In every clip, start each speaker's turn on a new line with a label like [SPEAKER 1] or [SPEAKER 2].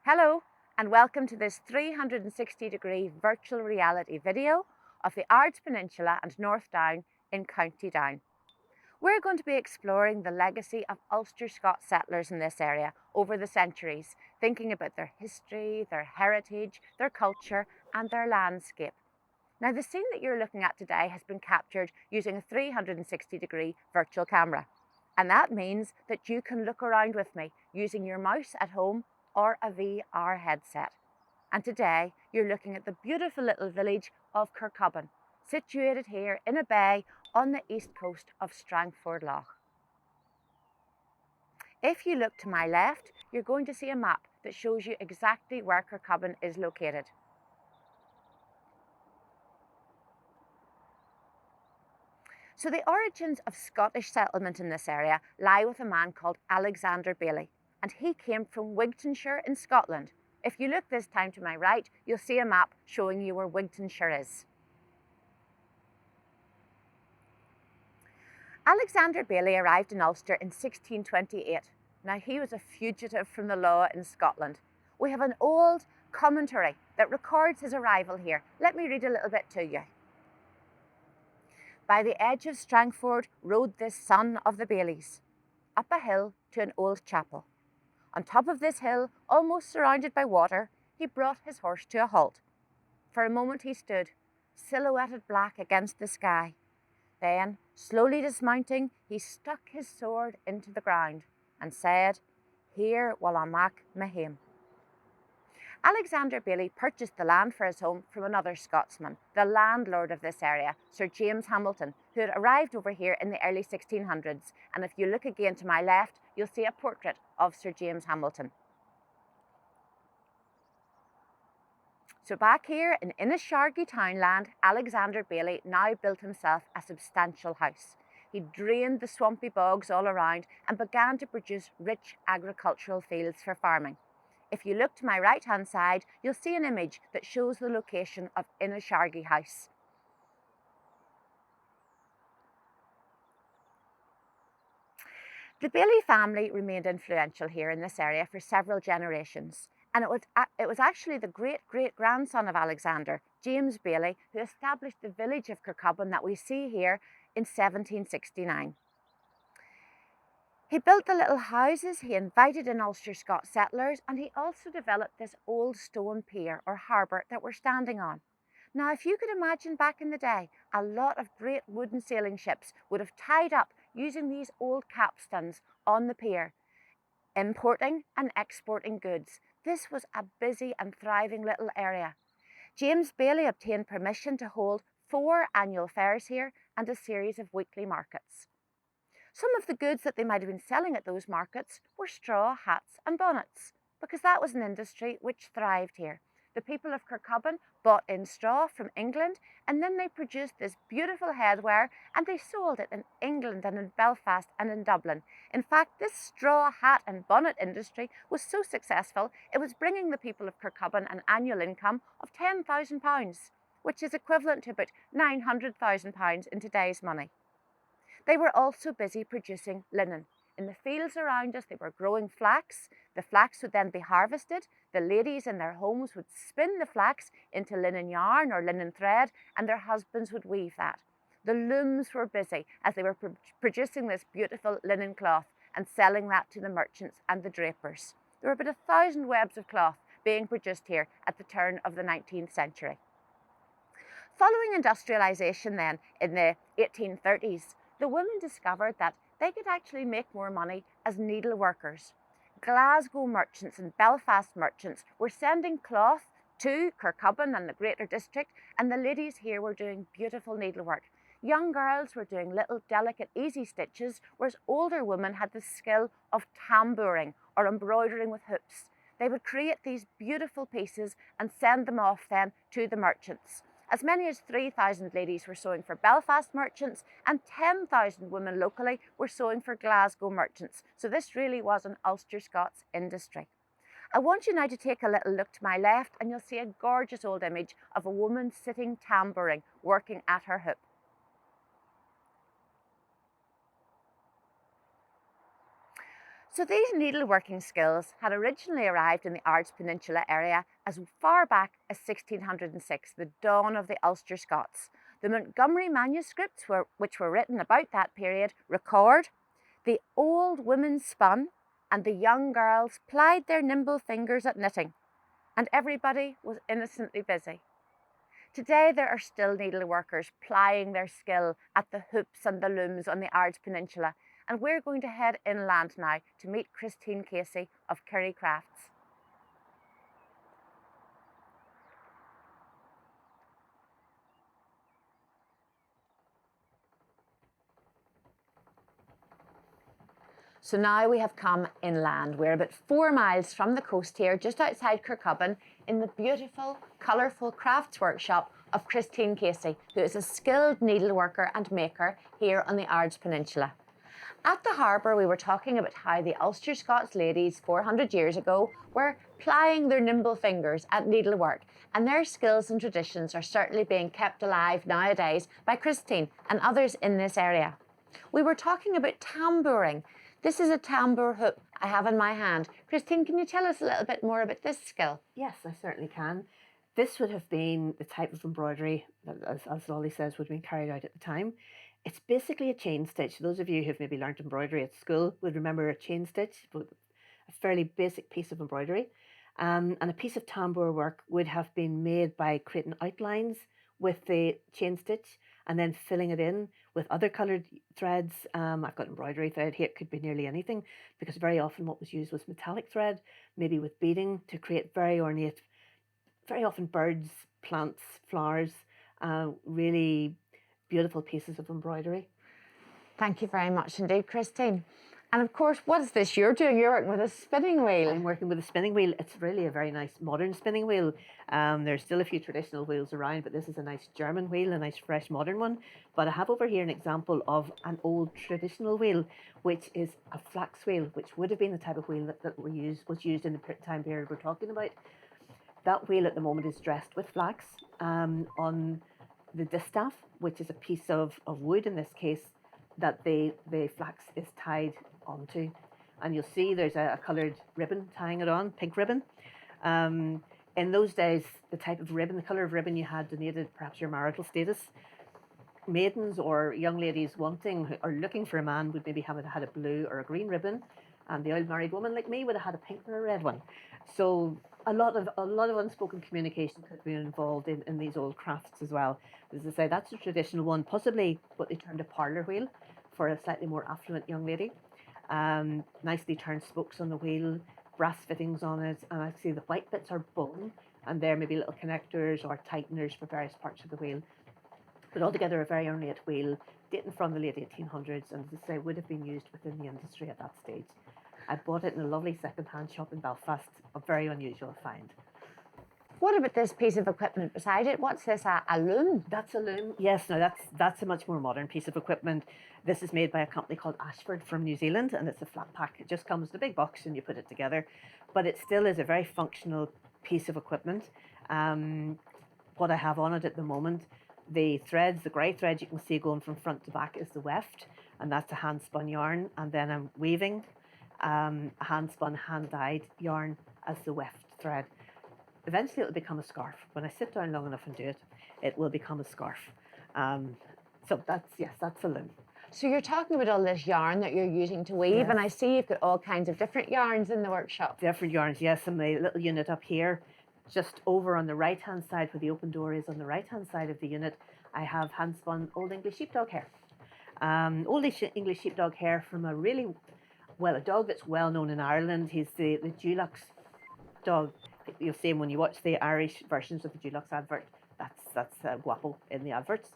[SPEAKER 1] Hello and welcome to this 360-degree virtual reality video of the Ards Peninsula and North Down in County Down. We're going to be exploring the legacy of Ulster-Scots settlers in this area over the centuries, thinking about their history, their heritage, their culture and their landscape. Now the scene that you're looking at today has been captured using a 360-degree virtual camera. And that means that you can look around with me using your mouse at home or a VR headset. And today you're looking at the beautiful little village of Kircubbin, situated here in a bay on the east coast of Strangford Lough. If you look to my left, you're going to see a map that shows you exactly where Kircubbin is located. So the origins of Scottish settlement in this area lie with a man called Alexander Bailey, and he came from Wigtonshire in Scotland. If you look this time to my right, you'll see a map showing you where Wigtonshire is. Alexander Bailey arrived in Ulster in 1628. Now he was a fugitive from the law in Scotland. We have an old commentary that records his arrival here. Let me read a little bit to you. By the edge of Strangford rode this son of the Baileys, up a hill to an old chapel. On top of this hill, almost surrounded by water, he brought his horse to a halt. For a moment he stood, silhouetted black against the sky. Then, slowly dismounting, he stuck his sword into the ground and said, "Here will I mak my hame." Alexander Bailey purchased the land for his home from another Scotsman, the landlord of this area, Sir James Hamilton, who had arrived over here in the early 1600s. And if you look again to my left, you'll see a portrait of Sir James Hamilton. So back here in Innishargy townland, Alexander Bailey now built himself a substantial house. He drained the swampy bogs all around and began to produce rich agricultural fields for farming. If you look to my right-hand side, you'll see an image that shows the location of Innishargy House. The Bailey family remained influential here in this area for several generations, and it was actually the great-great-grandson of Alexander, James Bailey, who established the village of Kircubbin that we see here in 1769. He built the little houses, he invited in Ulster-Scots settlers, and he also developed this old stone pier or harbour that we're standing on. Now, if you could imagine back in the day, a lot of great wooden sailing ships would have tied up using these old capstans on the pier, importing and exporting goods. This was a busy and thriving little area. James Bailey obtained permission to hold 4 annual fairs here and a series of weekly markets. Some of the goods that they might have been selling at those markets were straw hats and bonnets, because that was an industry which thrived here. The people of Kircubbin bought in straw from England, and then they produced this beautiful headwear and they sold it in England and in Belfast and in Dublin. In fact, this straw hat and bonnet industry was so successful, it was bringing the people of Kircubbin an annual income of £10,000, which is equivalent to about £900,000 in today's money. They were also busy producing linen. In the fields around us, they were growing flax. The flax would then be harvested. The ladies in their homes would spin the flax into linen yarn or linen thread, and their husbands would weave that. The looms were busy as they were producing this beautiful linen cloth and selling that to the merchants and the drapers. There were about 1,000 webs of cloth being produced here at the turn of the 19th century. Following industrialisation then in the 1830s, the women discovered that they could actually make more money as needle workers. Glasgow merchants and Belfast merchants were sending cloth to Kircubbin and the Greater District, and the ladies here were doing beautiful needlework. Young girls were doing little delicate easy stitches, whereas older women had the skill of tambouring or embroidering with hoops. They would create these beautiful pieces and send them off then to the merchants. As many as 3,000 ladies were sewing for Belfast merchants and 10,000 women locally were sewing for Glasgow merchants. So this really was an Ulster-Scots industry. I want you now to take a little look to my left and you'll see a gorgeous old image of a woman sitting tambouring, working at her hoop. So these needleworking skills had originally arrived in the Ards Peninsula area as far back as 1606, the dawn of the Ulster-Scots. The Montgomery manuscripts, which were written about that period, record the old women spun and the young girls plied their nimble fingers at knitting, and everybody was innocently busy. Today there are still needleworkers plying their skill at the hoops and the looms on the Ards Peninsula, and we're going to head inland now to meet Christine Casey of Kerry Crafts. So now we have come inland. We're about 4 miles from the coast here, just outside Kircubbin, in the beautiful, colourful crafts workshop of Christine Casey, who is a skilled needleworker and maker here on the Ards Peninsula. At the harbour, we were talking about how the Ulster-Scots ladies 400 years ago were plying their nimble fingers at needlework, and their skills and traditions are certainly being kept alive nowadays by Christine and others in this area. We were talking about tambouring. This is a tambour hoop I have in my hand. Christine, can you tell us a little bit more about this skill?
[SPEAKER 2] Yes, I certainly can. This would have been the type of embroidery that, as Lolly says, would have been carried out at the time. It's basically a chain stitch. Those of you who've maybe learnt embroidery at school would remember a chain stitch, but a fairly basic piece of embroidery. And a piece of tambour work would have been made by creating outlines with the chain stitch and then filling it in with other coloured threads. I've got embroidery thread here. It could be nearly anything, because very often what was used was metallic thread, maybe with beading, to create very ornate, very often birds, plants, flowers, really beautiful pieces of embroidery.
[SPEAKER 1] Thank you very much indeed, Christine. And of course, what is this you're doing? You're working with a spinning wheel.
[SPEAKER 2] I'm working with a spinning wheel. It's really a very nice modern spinning wheel. There's still a few traditional wheels around, but this is a nice German wheel, a nice fresh modern one. But I have over here an example of an old traditional wheel, which is a flax wheel, which would have been the type of wheel that was used in the time period we're talking about. That wheel at the moment is dressed with flax on the distaff, which is a piece of wood in this case, that the flax is tied onto. And you'll see there's a coloured ribbon tying it on, pink ribbon. In those days, the type of ribbon, the colour of ribbon you had donated perhaps your marital status. Maidens or young ladies wanting or looking for a man would maybe have had a blue or a green ribbon, and the old married woman like me would have had a pink or a red one. So a lot of unspoken communication could be involved in these old crafts as well. As I say, that's a traditional one, possibly what they termed a parlour wheel for a slightly more affluent young lady. Nicely turned spokes on the wheel, brass fittings on it, and I see the white bits are bone, and there may be little connectors or tighteners for various parts of the wheel. But altogether, a very ornate wheel dating from the late 1800s, and as I say, would have been used within the industry at that stage. I bought it in a lovely second-hand shop in Belfast, a very unusual find.
[SPEAKER 1] What about this piece of equipment beside it? What's this, a loom?
[SPEAKER 2] That's a loom. Yes, no, that's a much more modern piece of equipment. This is made by a company called Ashford from New Zealand, and it's a flat pack. It just comes in a big box and you put it together. But it still is a very functional piece of equipment. What I have on it at the moment, the threads, the grey thread you can see going from front to back is the weft, and that's a hand-spun yarn. And then I'm weaving hand-spun, hand-dyed yarn as the weft thread. Eventually it'll become a scarf. When I sit down long enough and do it, it will become a scarf. So that's a loom.
[SPEAKER 1] So you're talking about all this yarn that you're using to weave, yes. And I see you've got all kinds of different yarns in the workshop.
[SPEAKER 2] Different yarns, yes. And the little unit up here, just over on the right-hand side where the open door is, on the right-hand side of the unit, I have hand-spun Old English sheepdog hair. Old English sheepdog hair from a dog that's well known in Ireland. He's the Dulux dog. You'll see him when you watch the Irish versions of the Dulux advert. That's Guapo in the adverts.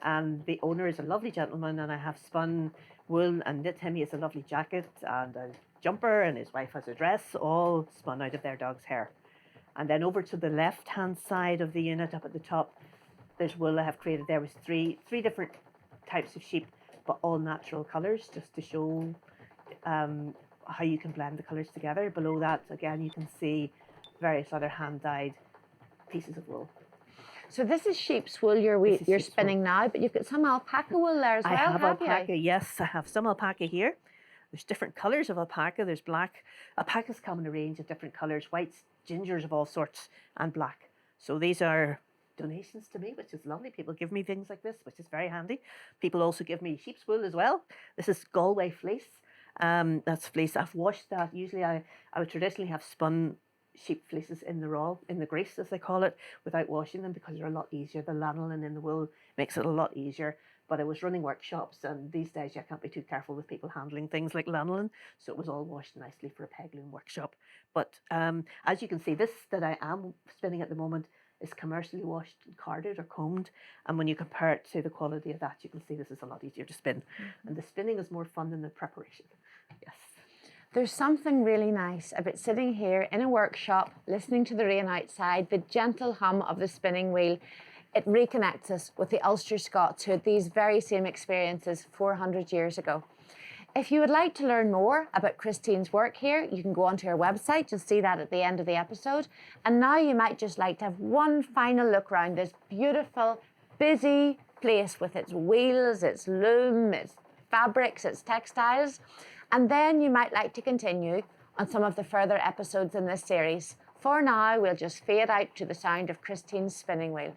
[SPEAKER 2] And the owner is a lovely gentleman, and I have spun wool and knit him. He has a lovely jacket and a jumper, and his wife has a dress, all spun out of their dog's hair. And then over to the left-hand side of the unit, up at the top, there's wool I have created there with three different types of sheep, but all natural colours, just to show how you can blend the colours together. Below that, again, you can see various other hand-dyed pieces of wool.
[SPEAKER 1] So this is sheep's wool you're spinning now, but you've got some alpaca wool there as well,
[SPEAKER 2] I have alpaca, yes. I have some alpaca here. There's different colours of alpaca. There's black. Alpacas come in a range of different colours, whites, gingers of all sorts, and black. So these are donations to me, which is lovely. People give me things like this, which is very handy. People also give me sheep's wool as well. This is Galway fleece. That's fleece. I've washed that. Usually I would traditionally have spun sheep fleeces in the raw, in the grease as they call it, without washing them because they're a lot easier. The lanolin in the wool makes it a lot easier. But I was running workshops, and these days you can't be too careful with people handling things like lanolin, so it was all washed nicely for a peg loom workshop. But as you can see, this that I am spinning at the moment is commercially washed and carded or combed, and when you compare it to the quality of that, you can see this is a lot easier to spin, and the spinning is more fun than the preparation. Yes.
[SPEAKER 1] There's something really nice about sitting here in a workshop, listening to the rain outside, the gentle hum of the spinning wheel. It reconnects us with the Ulster Scots who had these very same experiences 400 years ago. If you would like to learn more about Christine's work here, you can go onto her website. You'll see that at the end of the episode. And now you might just like to have one final look around this beautiful, busy place with its wheels, its loom, its fabrics, its textiles. And then you might like to continue on some of the further episodes in this series. For now, we'll just fade out to the sound of Christine's spinning wheel.